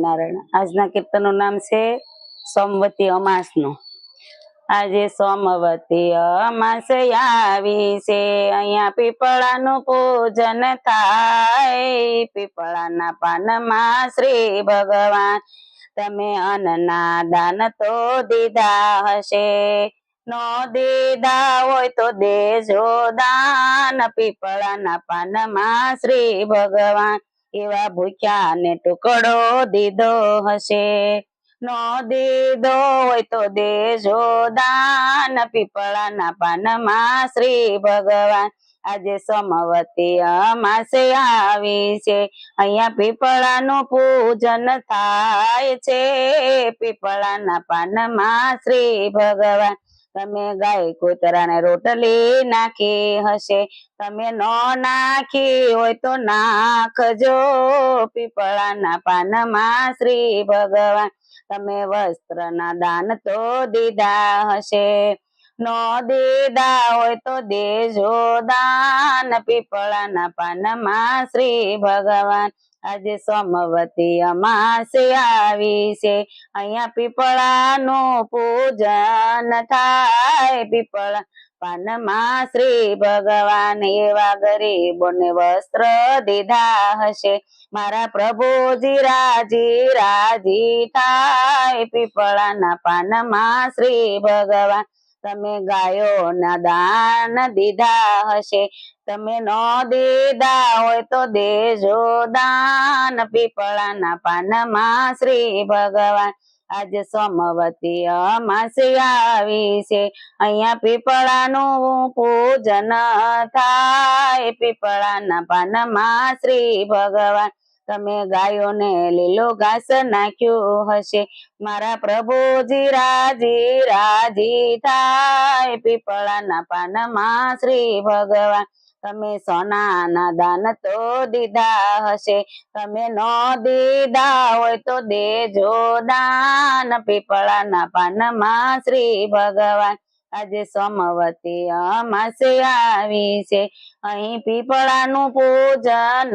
સ્વામિનારાયણ। આજના કીર્તનનું નામ છે સોમવતી અમાસનું। આજે સોમવતી અમાસ આવી છે, અહીંયા પીપળાનું પૂજન થાય। પીપળાના પાનમાં શ્રી ભગવાન તમે અન્નના દાન તો દીધા હશે, નો દીધા હોય તો દેજો દાન। પીપળાના પાનમાં શ્રી ભગવાન એવા ભૂખ્યા ને ટુકડો દીધો હશે, નો દીધો હોય તો દેજો દાન। પીપળાના પાનમાં શ્રી ભગવાન આજે સોમવતી અમાસે આવી છે, અહીંયા પીપળાનું પૂજન થાય છે। પીપળાના પાનમાં શ્રી ભગવાન તમે ગાય કૂતરાને રોટલી નાખી હશે, તમે નો નાખી હોય તો નાખજો। પીપળાના પાનમાં શ્રી ભગવાન તમે વસ્ત્રના દાન તો દીધા હશે, નો દીધા હોય તો દેજો દાન। પીપળાના પાનમાં શ્રી ભગવાન આજે સોમવતી અમાસે આવી છે, અહીંયા પીપળાનું પૂજન થાય। પીપળા પાનમાં શ્રી ભગવાન એવા ગરીબોને વસ્ત્ર દીધા હશે, મારા પ્રભુજી રાજી રાજી થાય। પીપળાના પાનમાં શ્રી ભગવાન તમે ગાયોના દાન દીધા હશે, તમે નો દીધા હોય તો દેજો દાન। પીપળાના પાનમાં શ્રી ભગવાન આજે સોમવતી અમાસે આવી છે, અહીંયા પીપળાનું પૂજન થાય। પીપળાના પાનમાં શ્રી ભગવાન તમે ગાયોને લીલો ઘાસ નાખ્યું હશે, મારા પ્રભુજી રાજી રાજી થાય। પીપળાના પાનમાં શ્રી ભગવાન તમે સોનાના દાન તો દીધા હશે, તમે નો દીધા હોય તો દેજો દાન। પીપળાના પાનમાં શ્રી ભગવાન આજે સોમવતી અમાસે આવી છે, અહીં પીપળાનું પૂજન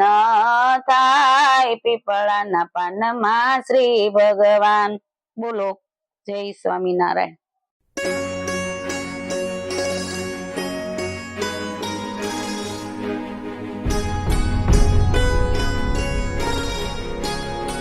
થાય। પીપળાના પાનમાં શ્રી ભગવાન। બોલો જય સ્વામિનારાયણ।